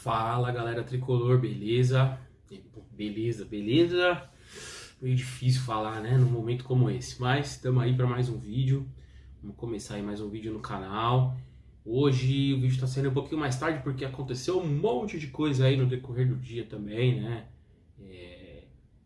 Fala galera tricolor, beleza? Beleza. Meio difícil falar, né, num momento como esse, mas estamos aí para mais um vídeo. Vamos começar aí mais um vídeo no canal. Hoje o vídeo está sendo um pouquinho mais tarde porque aconteceu um monte de coisa aí no decorrer do dia também, né?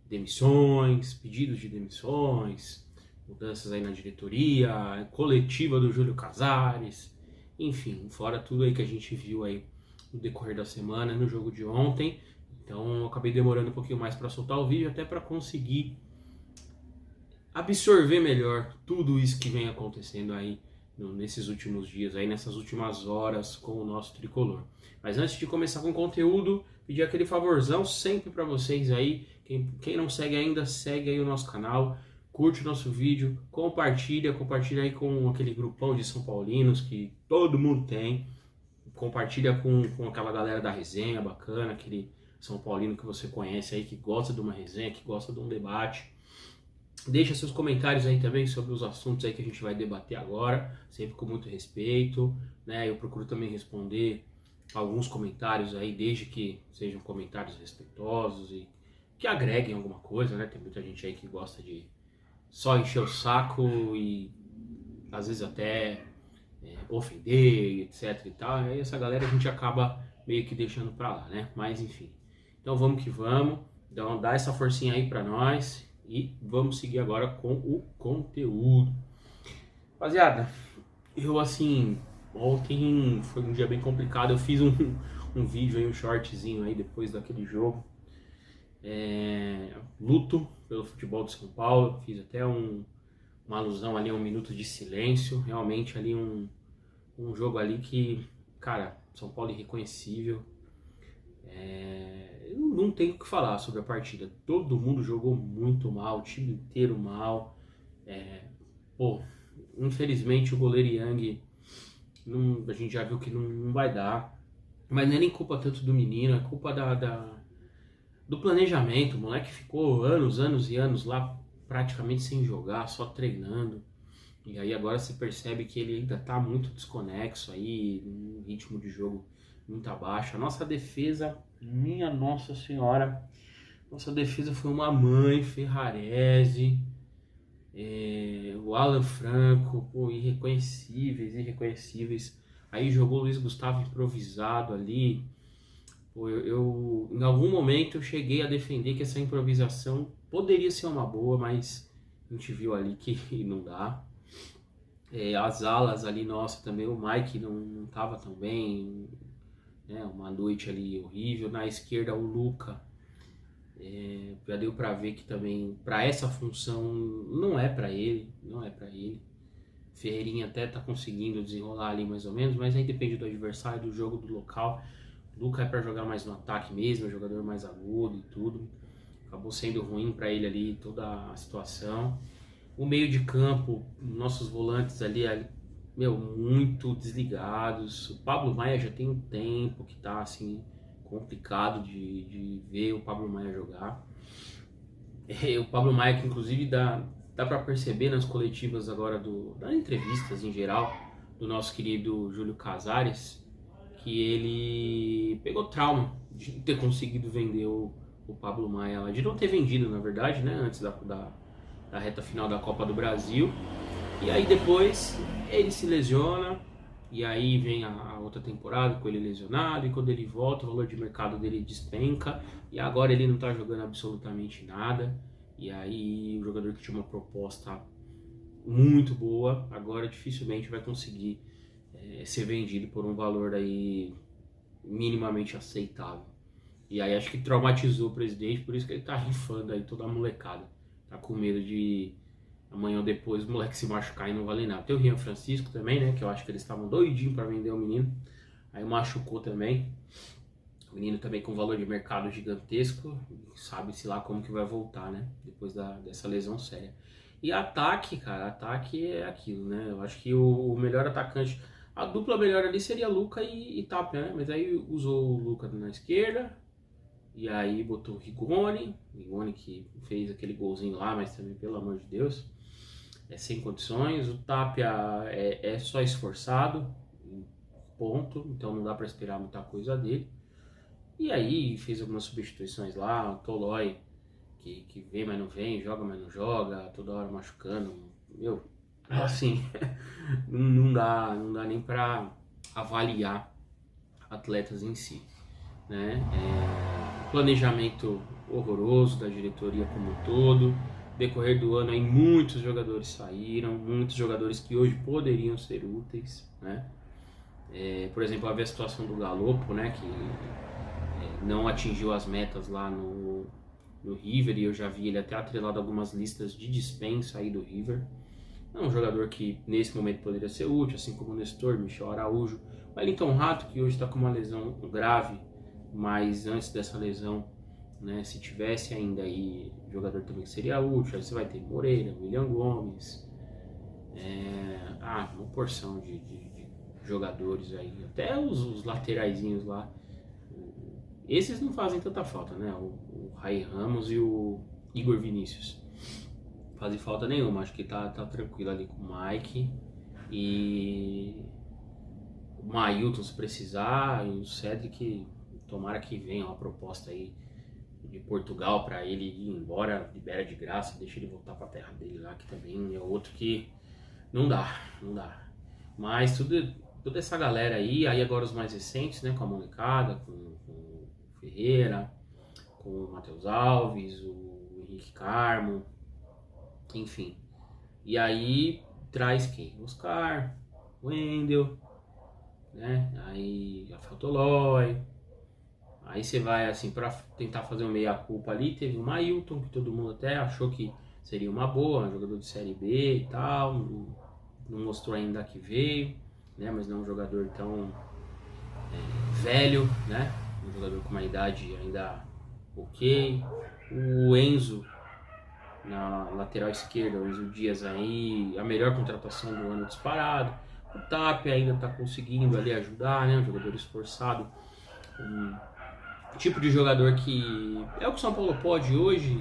Demissões, pedidos de demissões, mudanças aí na diretoria, coletiva do Júlio Casares, enfim, fora tudo aí que a gente viu aí no decorrer da semana, no jogo de ontem. Então eu acabei demorando um pouquinho mais para soltar o vídeo, até para conseguir absorver melhor tudo isso que vem acontecendo aí nesses últimos dias, aí nessas últimas horas com o nosso tricolor. Mas antes de começar com o conteúdo, pedir aquele favorzão sempre para vocês aí. Quem não segue ainda, segue aí o nosso canal, curte o nosso vídeo, compartilha aí com aquele grupão de São Paulinos que todo mundo tem. Compartilha com aquela galera da resenha bacana, aquele São Paulino que você conhece aí, que gosta de uma resenha, que gosta de um debate. Deixa seus comentários aí também sobre os assuntos aí que a gente vai debater agora, sempre com muito respeito, né? Eu procuro também responder alguns comentários aí, desde que sejam comentários respeitosos e que agreguem alguma coisa, né? Tem muita gente aí que gosta de só encher o saco e às vezes até ofender, etc e tal. Aí essa galera a gente acaba meio que deixando pra lá, né? Mas enfim. Então vamos que vamos. Então dá essa forcinha aí pra nós e vamos seguir agora com o conteúdo. Rapaziada, eu assim, ontem foi um dia bem complicado. Eu fiz um vídeo aí, um shortzinho aí depois daquele jogo. Luto pelo futebol de São Paulo. Fiz até uma alusão ali a um minuto de silêncio. Realmente ali um jogo ali que, cara, São Paulo irreconhecível. Não tenho o que falar sobre a partida. Todo mundo jogou muito mal, o time inteiro mal. Infelizmente o goleiro Yang, a gente já viu que não vai dar. Mas não é nem culpa tanto do menino, é culpa do planejamento. O moleque ficou anos e anos lá praticamente sem jogar, só treinando. E aí agora você percebe que ele ainda tá muito desconexo aí, um ritmo de jogo muito abaixo. A nossa defesa, minha Nossa Senhora, nossa defesa foi uma mãe. Ferrarese, o Alan Franco, irreconhecíveis. Aí jogou o Luiz Gustavo improvisado ali. Em algum momento eu cheguei a defender que essa improvisação poderia ser uma boa, mas a gente viu ali que não dá. As alas ali, nossa, também o Mike não tava tão bem, né? Uma noite ali horrível. Na esquerda o Luca, já deu pra ver que também para essa função não é pra ele. Ferreirinha até tá conseguindo desenrolar ali mais ou menos, mas aí depende do adversário, do jogo, do local. O Luca é pra jogar mais no ataque mesmo, é um jogador mais agudo e tudo. Acabou sendo ruim pra ele ali toda a situação. O meio de campo, nossos volantes ali, muito desligados. O Pablo Maia já tem um tempo que tá assim complicado de ver o Pablo Maia jogar. O Pablo Maia que inclusive dá para perceber nas coletivas agora, das entrevistas em geral, do nosso querido Júlio Casares, que ele pegou trauma de ter conseguido vender o Pablo Maia, de não ter vendido na verdade, né, antes da reta final da Copa do Brasil. E aí depois ele se lesiona, e aí vem a outra temporada com ele lesionado, e quando ele volta o valor de mercado dele despenca, e agora ele não tá jogando absolutamente nada. E aí o jogador que tinha uma proposta muito boa, agora dificilmente vai conseguir ser vendido por um valor aí minimamente aceitável. E aí acho que traumatizou o presidente, por isso que ele tá rifando aí toda a molecada. Tá com medo de amanhã ou depois o moleque se machucar e não valer nada. Tem o Rian Francisco também, né? Que eu acho que eles estavam doidinhos para vender o menino. Aí machucou também. O menino também com valor de mercado gigantesco. Sabe-se lá como que vai voltar, né? Depois dessa lesão séria. E ataque, cara. Ataque é aquilo, né? Eu acho que o melhor atacante... A dupla melhor ali seria Luca e Tapia, né? Mas aí usou o Luca na esquerda. E aí botou o Rigoni que fez aquele golzinho lá, mas também, pelo amor de Deus, sem condições. O Tapia só esforçado, ponto, então não dá para esperar muita coisa dele. E aí fez algumas substituições lá, o Tolói, que vem, mas não vem, joga, mas não joga, toda hora machucando. Meu, assim, não dá nem pra avaliar atletas em si, né? Planejamento horroroso da diretoria como um todo. Decorrer do ano aí muitos jogadores saíram, muitos jogadores que hoje poderiam ser úteis, né? Por exemplo, havia a situação do Galopo, né? Que não atingiu as metas lá no River, e eu já vi ele até atrelado a algumas listas de dispensa aí do River. É um jogador que nesse momento poderia ser útil, assim como o Nestor, Michel Araújo, o Wellington Rato, que hoje está com uma lesão grave, mas antes dessa lesão, né, se tivesse ainda aí jogador também que seria útil, aí você vai ter Moreira, William Gomes, uma porção de jogadores aí, até os lateraizinhos lá. Esses não fazem tanta falta, né? O Rai Ramos e o Igor Vinícius. Fazem falta nenhuma, acho que tá tranquilo ali com o Mike. E o Mailton se precisar, e o Cedric, tomara que venha uma proposta aí de Portugal para ele ir embora, libera de graça, deixa ele voltar para a terra dele lá, que também é outro que não dá. Mas toda essa galera aí agora os mais recentes, né? Com a molecada, com o Ferreira, com o Matheus Alves, o Henrique Carmo, enfim. E aí traz quem? Oscar, Wendel, né? Aí Rafael Tolói. Aí você vai assim para tentar fazer um meia-culpa ali, teve o Mailton, que todo mundo até achou que seria uma boa, um jogador de Série B e tal, não mostrou ainda que veio, né? Mas não é um jogador tão velho, né? Um jogador com uma idade ainda ok. O Enzo na lateral esquerda, o Enzo Dias aí, a melhor contratação do ano disparado. O Tapia ainda está conseguindo ali ajudar, né? Um jogador esforçado, um tipo de jogador que é o que o São Paulo pode hoje,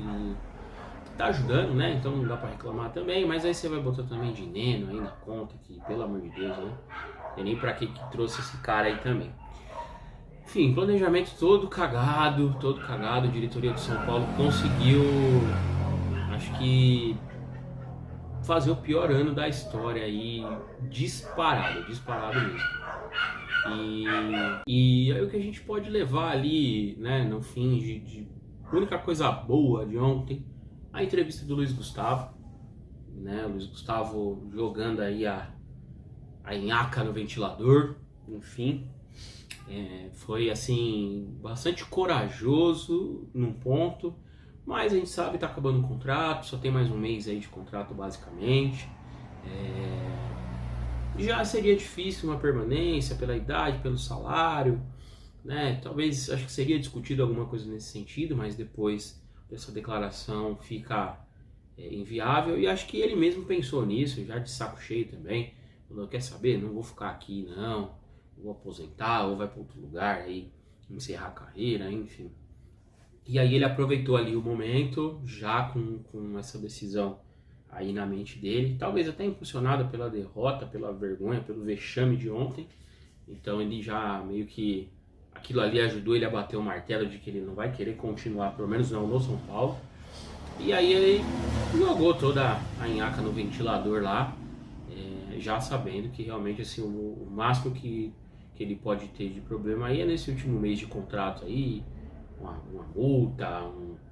tá ajudando, né? Então não dá para reclamar também, mas aí você vai botar também de Neno aí na conta, que pelo amor de Deus, né? Tem nem pra que trouxe esse cara aí também. Enfim, planejamento todo cagado, a diretoria do São Paulo conseguiu, acho que, fazer o pior ano da história aí, disparado mesmo. E aí o que a gente pode levar ali, né, no fim de única coisa boa de ontem, a entrevista do Luiz Gustavo, né, o Luiz Gustavo jogando aí a nhaca no ventilador, enfim, foi assim, bastante corajoso num ponto, mas a gente sabe que tá acabando o contrato, só tem mais um mês aí de contrato basicamente, já seria difícil uma permanência pela idade, pelo salário, né? Talvez, acho que seria discutido alguma coisa nesse sentido, mas depois dessa declaração fica inviável, e acho que ele mesmo pensou nisso, já de saco cheio também. Falou, quer saber? Não vou ficar aqui não, vou aposentar ou vai para outro lugar aí, encerrar a carreira, enfim. E aí ele aproveitou ali o momento, já com essa decisão aí na mente dele, talvez até impulsionada pela derrota, pela vergonha, pelo vexame de ontem. Então ele já meio que, aquilo ali ajudou ele a bater o martelo de que ele não vai querer continuar, pelo menos não no São Paulo. E aí ele jogou toda a nhaca no ventilador lá, já sabendo que realmente assim, o máximo que ele pode ter de problema aí é nesse último mês de contrato aí, uma multa,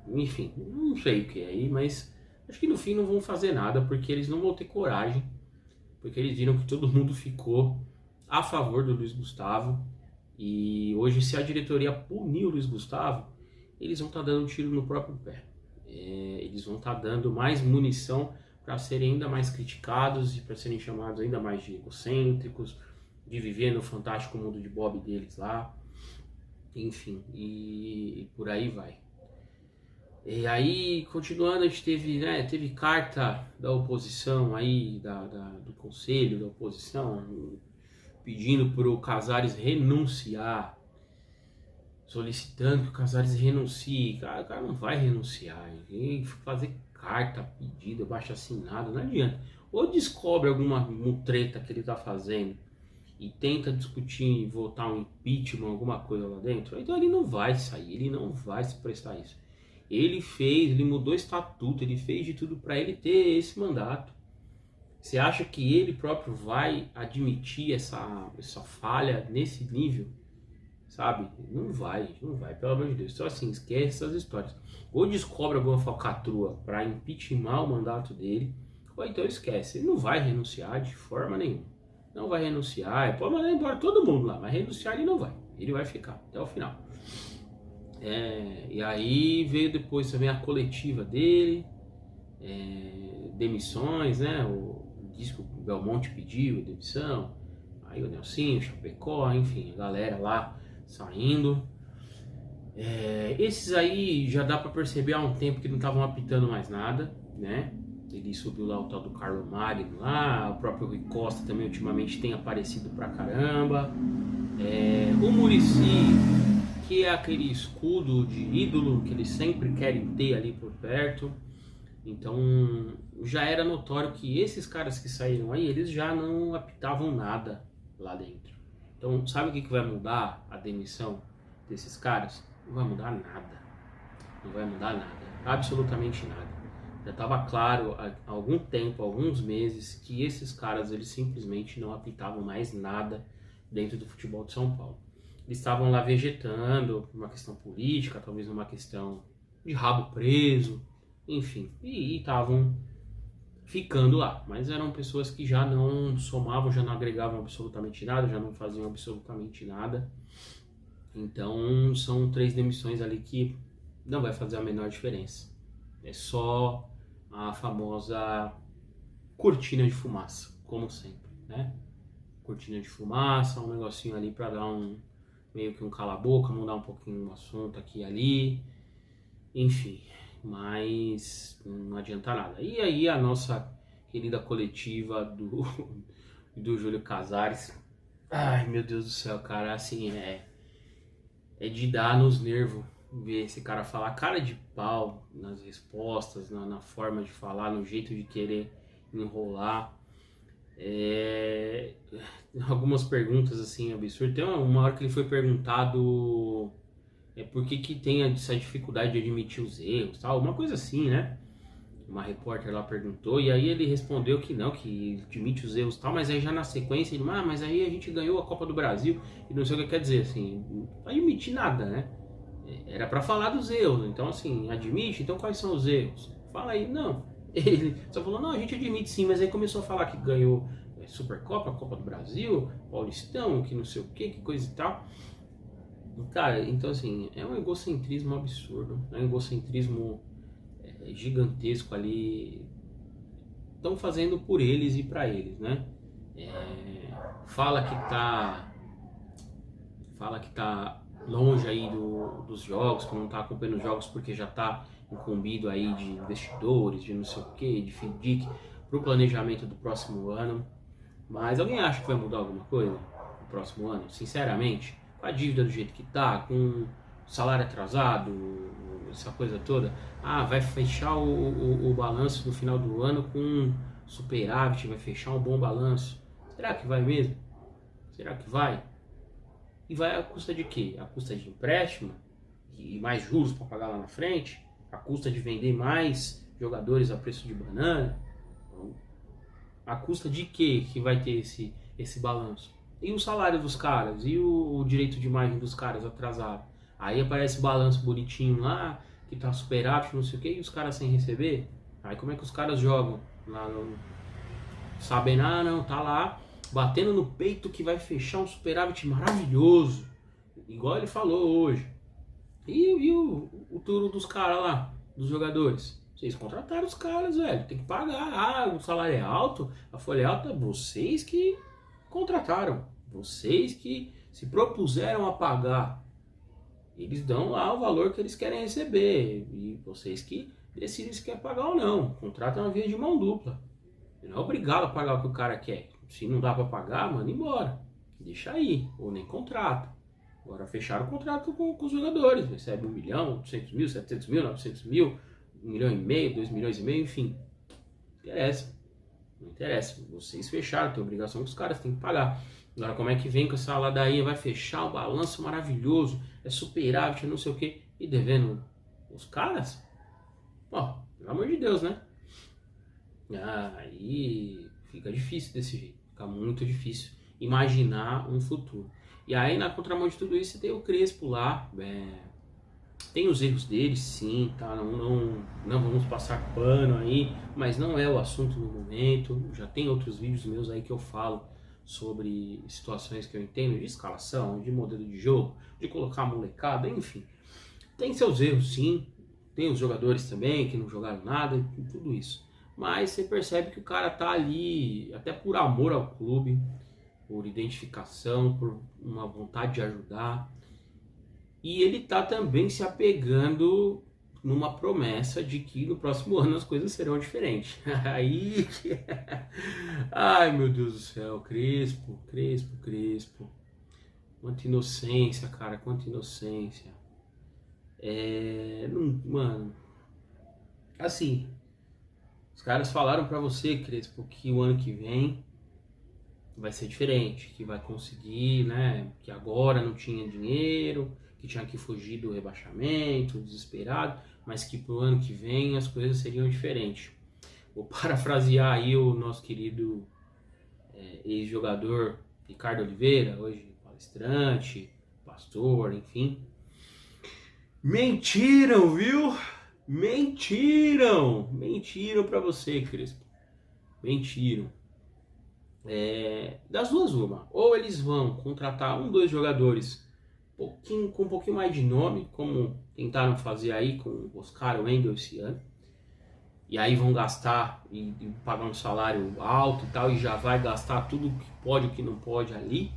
enfim, não sei o que é aí, mas acho que no fim não vão fazer nada, porque eles não vão ter coragem, porque eles viram que todo mundo ficou a favor do Luiz Gustavo, e hoje se a diretoria punir o Luiz Gustavo, eles vão estar dando um tiro no próprio pé. Eles vão estar dando mais munição para serem ainda mais criticados e para serem chamados ainda mais de egocêntricos, de viver no fantástico mundo de Bob deles lá, enfim, e por aí vai. E aí, continuando, a gente teve carta da oposição aí, do conselho da oposição, pedindo para o Casares renunciar, solicitando que o Casares renuncie. Cara, o cara não vai renunciar, hein? Fazer carta, pedido, abaixo assinado, não adianta. Ou descobre alguma mutreta que ele tá fazendo e tenta discutir e votar um impeachment, alguma coisa lá dentro, então ele não vai sair, ele não vai se prestar a isso. Ele mudou o estatuto, ele fez de tudo para ele ter esse mandato. Você acha que ele próprio vai admitir essa falha nesse nível? Sabe? Não vai, pelo amor de Deus. Então assim, esquece essas histórias. Ou descobre alguma falcatrua para impeachment o mandato dele, ou então esquece. Ele não vai renunciar de forma nenhuma. Não vai renunciar, pode mandar embora todo mundo lá, mas renunciar ele não vai. Ele vai ficar até o final. E aí veio depois também a coletiva dele, demissões, né? Diz que o Belmonte pediu demissão, aí o Nelsinho, o Chapecó, enfim, a galera lá saindo. Esses aí já dá para perceber há um tempo que não estavam apitando mais nada, né? Ele subiu lá o tal do Carlo Magno lá, o próprio Rui Costa também ultimamente tem aparecido pra caramba. O Muricy, que é aquele escudo de ídolo que eles sempre querem ter ali por perto. Então já era notório que esses caras que saíram aí, eles já não apitavam nada lá dentro. Então sabe o que vai mudar a demissão desses caras? Não vai mudar nada. Não vai mudar nada. Absolutamente nada. Já estava claro há algum tempo, alguns meses, que esses caras eles simplesmente não apitavam mais nada dentro do futebol de São Paulo. Eles estavam lá vegetando, por uma questão política, talvez uma questão de rabo preso, enfim, e estavam ficando lá. Mas eram pessoas que já não somavam, já não agregavam absolutamente nada, já não faziam absolutamente nada. Então são 3 demissões ali que não vai fazer a menor diferença. É só a famosa cortina de fumaça, como sempre, né? Cortina de fumaça, um negocinho ali para dar meio que um cala-boca, mudar um pouquinho o assunto aqui e ali, enfim, mas não adianta nada. E aí a nossa querida coletiva do Júlio Casares, ai meu Deus do céu, cara, assim, é de dar nos nervos ver esse cara falar, cara de pau nas respostas, na forma de falar, no jeito de querer enrolar. Algumas perguntas assim absurdas. Tem uma hora que ele foi perguntado por que tem essa dificuldade de admitir os erros, tal, uma coisa assim, né? Uma repórter lá perguntou e aí ele respondeu que não, que admite os erros, tal, mas aí já na sequência ele, mas aí a gente ganhou a Copa do Brasil e não sei o que quer dizer, assim, não admite nada, né? Era para falar dos erros, então assim, admite, então quais são os erros? Fala aí, não. Ele só falou, não, a gente admite sim, mas aí começou a falar que ganhou Supercopa, Copa do Brasil, Paulistão, que não sei o que coisa e tal. Cara, então assim, é um egocentrismo absurdo, é um egocentrismo gigantesco ali. Estão fazendo por eles e para eles, né? Fala que tá longe aí dos jogos, que não tá acompanhando os jogos porque já tá incumbido aí de investidores, de não sei o que, de FDIC pro planejamento do próximo ano. Mas alguém acha que vai mudar alguma coisa no próximo ano? Sinceramente, com a dívida do jeito que tá, com salário atrasado, essa coisa toda, vai fechar o balanço no final do ano com superávit, vai fechar um bom balanço. Será que vai mesmo? Será que vai? E vai à custa de quê? À custa de empréstimo e mais juros para pagar lá na frente? À custa de vender mais jogadores a preço de banana? À custa de quê que vai ter esse balanço? E o salário dos caras? E o direito de imagem dos caras atrasado? Aí aparece o balanço bonitinho lá, que tá superávit, não sei o quê, e os caras sem receber? Aí como é que os caras jogam? Lá sabem, não, tá lá, batendo no peito que vai fechar um superávit maravilhoso, igual ele falou hoje. E o turno dos caras lá, dos jogadores? Vocês contrataram os caras, velho, tem que pagar. O salário é alto, a folha é alta, vocês que contrataram, vocês que se propuseram a pagar. Eles dão lá o valor que eles querem receber e vocês que decidem se quer pagar ou não. Contratam uma via de mão dupla. Ele não é obrigado a pagar o que o cara quer. Se não dá para pagar, manda embora. Deixa aí, ou nem contrata. Agora fecharam o contrato com os jogadores. Recebe 1 milhão, 800 mil, 700 mil, 900 mil, 1,5 milhão, 2 milhões e meio, enfim. Não interessa. Não interessa. Vocês fecharam, tem obrigação que os caras têm que pagar. Agora, como é que vem com essa ladainha? Vai fechar o balanço maravilhoso, é superávit, não sei o quê, e devendo os caras? Ó, pelo amor de Deus, né? Aí fica difícil desse jeito. Fica muito difícil imaginar um futuro. E aí, na contramão de tudo isso, você tem o Crespo lá. Tem os erros dele, sim, tá? Não vamos passar pano aí, mas não é o assunto no momento. Já tem outros vídeos meus aí que eu falo sobre situações que eu entendo de escalação, de modelo de jogo, de colocar a molecada, enfim. Tem seus erros, sim. Tem os jogadores também que não jogaram nada, tudo isso. Mas você percebe que o cara tá ali, até por amor ao clube, por identificação, por uma vontade de ajudar. E ele tá também se apegando numa promessa de que no próximo ano as coisas serão diferentes. Aí que... Ai, meu Deus do céu, Crespo. Quanta inocência, cara, quanta inocência. Mano, assim, os caras falaram pra você, Crespo, que o ano que vem vai ser diferente, que vai conseguir, né, que agora não tinha dinheiro, que tinha que fugir do rebaixamento, desesperado, mas que pro ano que vem as coisas seriam diferentes. Vou parafrasear aí o nosso querido ex-jogador Ricardo Oliveira, hoje palestrante, pastor, enfim. Mentiram, viu? Mentiram pra você, Crespo. Mentiram. Das duas uma, ou eles vão contratar dois jogadores com um pouquinho mais de nome, como tentaram fazer aí com o Oscar Wendel esse ano, e aí vão gastar e pagar um salário alto e tal, e já vai gastar tudo que pode e o que não pode ali,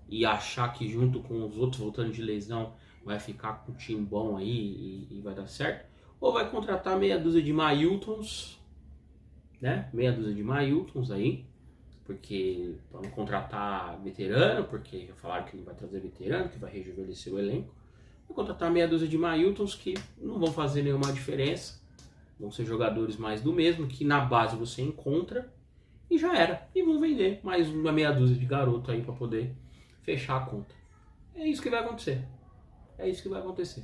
e achar que junto com os outros voltando de lesão vai ficar com um time bom aí e vai dar certo, ou vai contratar meia dúzia de Mailtons, né? Meia dúzia de Mailtons aí, porque vamos contratar veterano, porque já falaram que não vai trazer veterano, que vai rejuvenescer o elenco. Vai contratar meia dúzia de Mailtons que não vão fazer nenhuma diferença, vão ser jogadores mais do mesmo, que na base você encontra e já era. E vão vender mais uma meia dúzia de garoto aí para poder fechar a conta. É isso que vai acontecer. É isso que vai acontecer.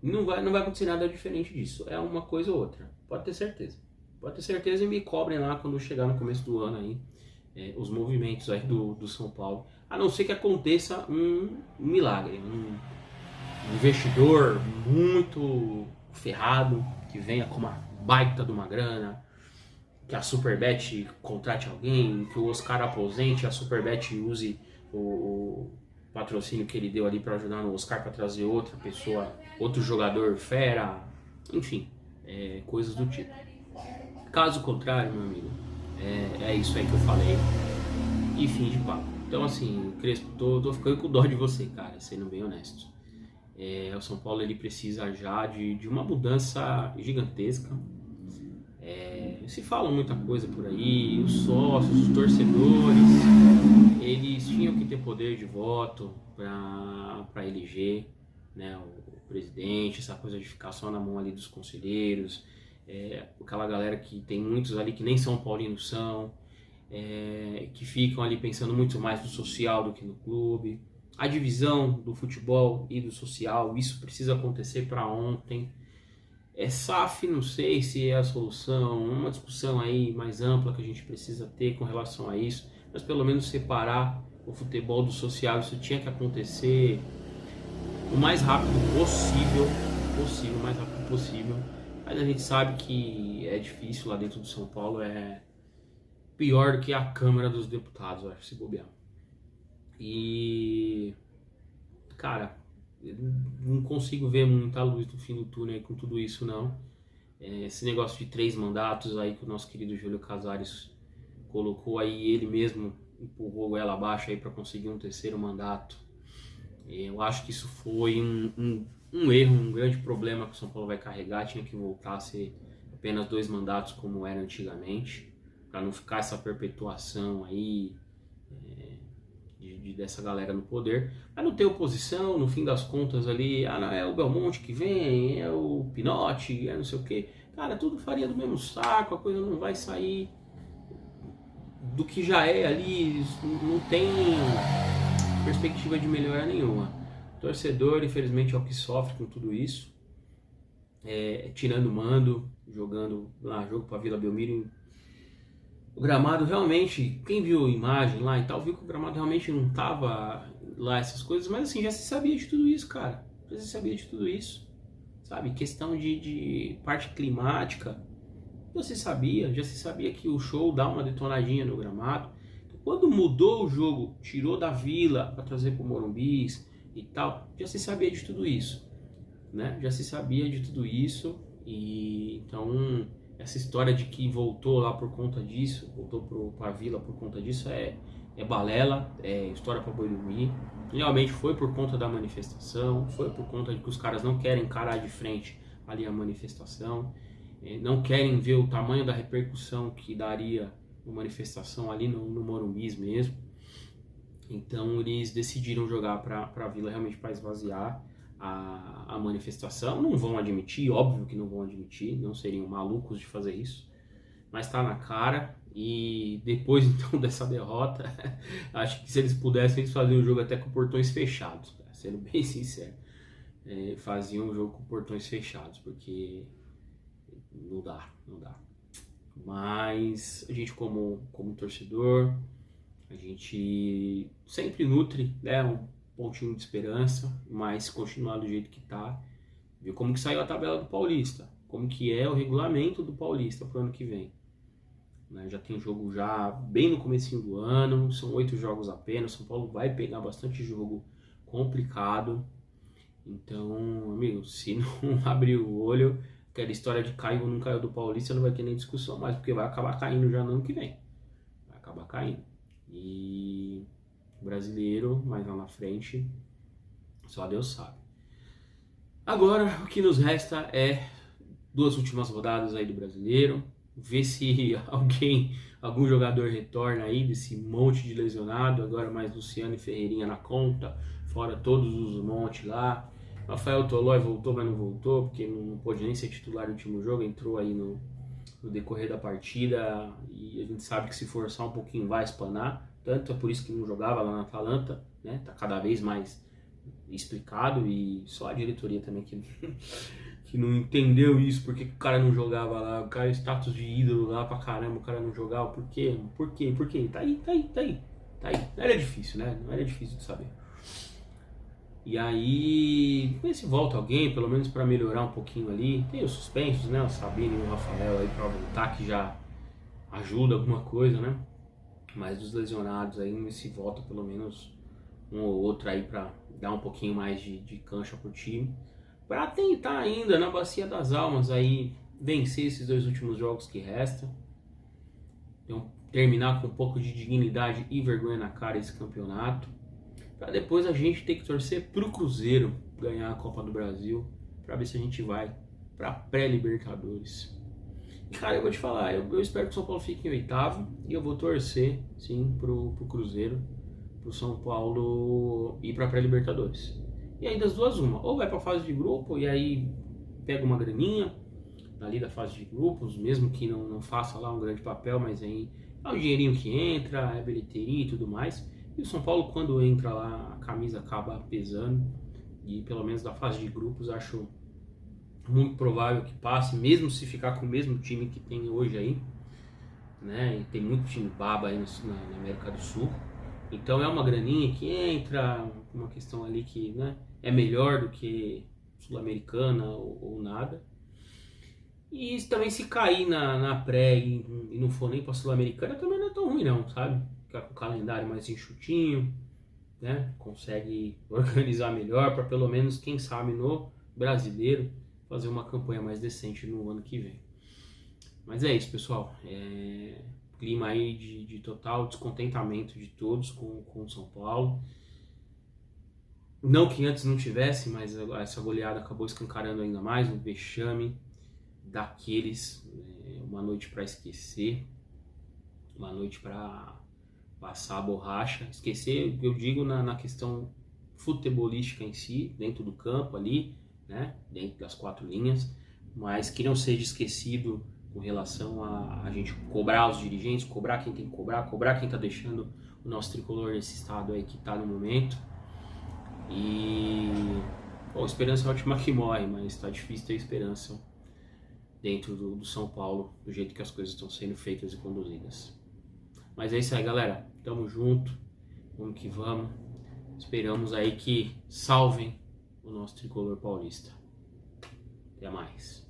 Não vai acontecer nada diferente disso. É uma coisa ou outra. Pode ter certeza. Pode ter certeza e me cobrem lá quando chegar no começo do ano aí os movimentos aí do São Paulo. A não ser que aconteça um milagre. Um investidor muito ferrado que venha com uma baita de uma grana, que a Superbet contrate alguém, que o Oscar aposente, a Superbet use o patrocínio que ele deu ali para ajudar no Oscar para trazer outra pessoa, outro jogador fera, enfim, coisas do tipo. Caso contrário, meu amigo, é isso aí que eu falei e fim de papo. Então assim, Crespo, tô ficando com dó de você, cara, sendo bem honesto. O São Paulo ele precisa já de uma mudança gigantesca. Se fala muita coisa por aí, os sócios, os torcedores, eles tinham que ter poder de voto para eleger, né, o presidente, essa coisa de ficar só na mão ali dos conselheiros, aquela galera que tem muitos ali que nem São Paulinos são, que ficam ali pensando muito mais no social do que no clube. A divisão do futebol e do social, isso precisa acontecer para ontem. SAF, não sei se é a solução, uma discussão aí mais ampla que a gente precisa ter com relação a isso, mas pelo menos separar o futebol do social, isso tinha que acontecer o mais rápido possível, o mais rápido possível, mas a gente sabe que é difícil lá dentro do São Paulo, é pior do que a Câmara dos Deputados, eu acho, se bobear. E, cara, não consigo ver muita luz no fim do túnel com tudo isso, não. Esse negócio de 3 mandatos aí que o nosso querido Júlio Casares colocou aí, ele mesmo empurrou ela abaixo aí para conseguir um 3º mandato. Eu acho que isso foi um erro, um grande problema que o São Paulo vai carregar. Tinha que voltar a ser apenas 2 mandatos como era antigamente, para não ficar essa perpetuação aí dessa galera no poder, mas não ter oposição, no fim das contas ali, é o Belmonte que vem, é o Pinotti, não sei o que, cara, tudo faria do mesmo saco, a coisa não vai sair do que já é ali, não tem perspectiva de melhora nenhuma. O torcedor, infelizmente, é o que sofre com tudo isso, tirando o mando, jogando lá, jogo para Vila Belmiro. O gramado realmente, quem viu a imagem lá e tal, viu que o gramado realmente não tava lá essas coisas, mas assim, já se sabia de tudo isso, cara. Já se sabia de tudo isso, sabe? Questão de parte climática, já se sabia que o show dá uma detonadinha no gramado. Então, quando mudou o jogo, tirou da Vila para trazer pro Morumbi e tal, já se sabia de tudo isso, né? Já se sabia de tudo isso e então essa história de que voltou lá por conta disso, voltou para a Vila por conta disso é balela, é história para boi dormir. Realmente foi por conta da manifestação, foi por conta de que os caras não querem encarar de frente ali a manifestação, não querem ver o tamanho da repercussão que daria uma manifestação ali no Morumbi mesmo. Então eles decidiram jogar para a Vila realmente para esvaziar a manifestação. Não vão admitir, óbvio que não vão admitir, não seriam malucos de fazer isso, mas está na cara. E depois então dessa derrota, acho que se eles pudessem, eles faziam o jogo até com portões fechados, sendo bem sincero, faziam o jogo com portões fechados, porque não dá. Mas a gente como torcedor, a gente sempre nutre, né, um pontinho de esperança, mas se continuar do jeito que tá, ver como que saiu a tabela do Paulista, como que é o regulamento do Paulista pro ano que vem. Né, já tem jogo já bem no comecinho do ano, são 8 jogos apenas, São Paulo vai pegar bastante jogo complicado. Então, amigo, se não abrir o olho, aquela história de caiu ou não caiu do Paulista não vai ter nem discussão mais, porque vai acabar caindo já no ano que vem. Vai acabar caindo. E o brasileiro, mais lá na frente, só Deus sabe. Agora, o que nos resta é 2 últimas rodadas aí do brasileiro, ver se algum jogador retorna aí desse monte de lesionado, agora mais Luciano e Ferreirinha na conta, fora todos os montes lá. Rafael Tolói voltou, mas não voltou, porque não pôde nem ser titular no último jogo, entrou aí no decorrer da partida, e a gente sabe que se forçar um pouquinho vai espanar, tanto é por isso que não jogava lá na Atalanta, né? Tá cada vez mais explicado, e só a diretoria também que não entendeu isso, porque o cara não jogava lá, o cara é status de ídolo lá pra caramba, o cara não jogava, por quê? Tá aí. Não era difícil, né? Não era difícil de saber. E aí, ver se volta alguém, pelo menos para melhorar um pouquinho ali. Tem os suspensos, né? O Sabino e o Rafael aí para voltar, que já ajuda alguma coisa, né? Mas dos lesionados aí, se volta pelo menos um ou outro aí para dar um pouquinho mais de cancha pro time. Para tentar ainda, na bacia das almas, aí vencer esses 2 últimos jogos que restam. Então, terminar com um pouco de dignidade e vergonha na cara esse campeonato. Para depois a gente ter que torcer pro Cruzeiro ganhar a Copa do Brasil, para ver se a gente vai para pré-Libertadores. Cara, eu vou te falar, eu espero que o São Paulo fique em 8º e eu vou torcer, sim, pro Cruzeiro, pro São Paulo ir para pré-Libertadores. E aí das duas uma, ou vai para a fase de grupo e aí pega uma graninha ali da fase de grupos, mesmo que não faça lá um grande papel, mas aí é um dinheirinho que entra, é bilheteria e tudo mais. E o São Paulo, quando entra lá, a camisa acaba pesando. E pelo menos da fase de grupos, acho muito provável que passe, mesmo se ficar com o mesmo time que tem hoje aí. Né? E tem muito time baba aí na América do Sul. Então é uma graninha que entra, uma questão ali que, né, é melhor do que Sul-Americana ou nada. E também se cair na pré e não for nem para Sul-Americana, também não é tão ruim não, sabe? Ficar com o calendário mais enxutinho, né? Consegue organizar melhor para pelo menos, quem sabe, no brasileiro fazer uma campanha mais decente no ano que vem. Mas é isso, pessoal. Clima aí de total descontentamento de todos com o São Paulo. Não que antes não tivesse, mas essa goleada acabou escancarando ainda mais um vexame daqueles. Uma noite para esquecer, uma noite para passar a borracha, esquecer, eu digo na questão futebolística em si, dentro do campo ali, né, dentro das 4 linhas, mas que não seja esquecido com relação a gente cobrar os dirigentes, cobrar quem tem que cobrar quem tá deixando o nosso tricolor nesse estado aí que tá no momento. E bom, esperança é a última que morre, mas tá difícil ter esperança dentro do São Paulo, do jeito que as coisas estão sendo feitas e conduzidas. Mas é isso aí, galera. Tamo junto, vamos que vamos. Esperamos aí que salvem o nosso tricolor paulista. Até mais.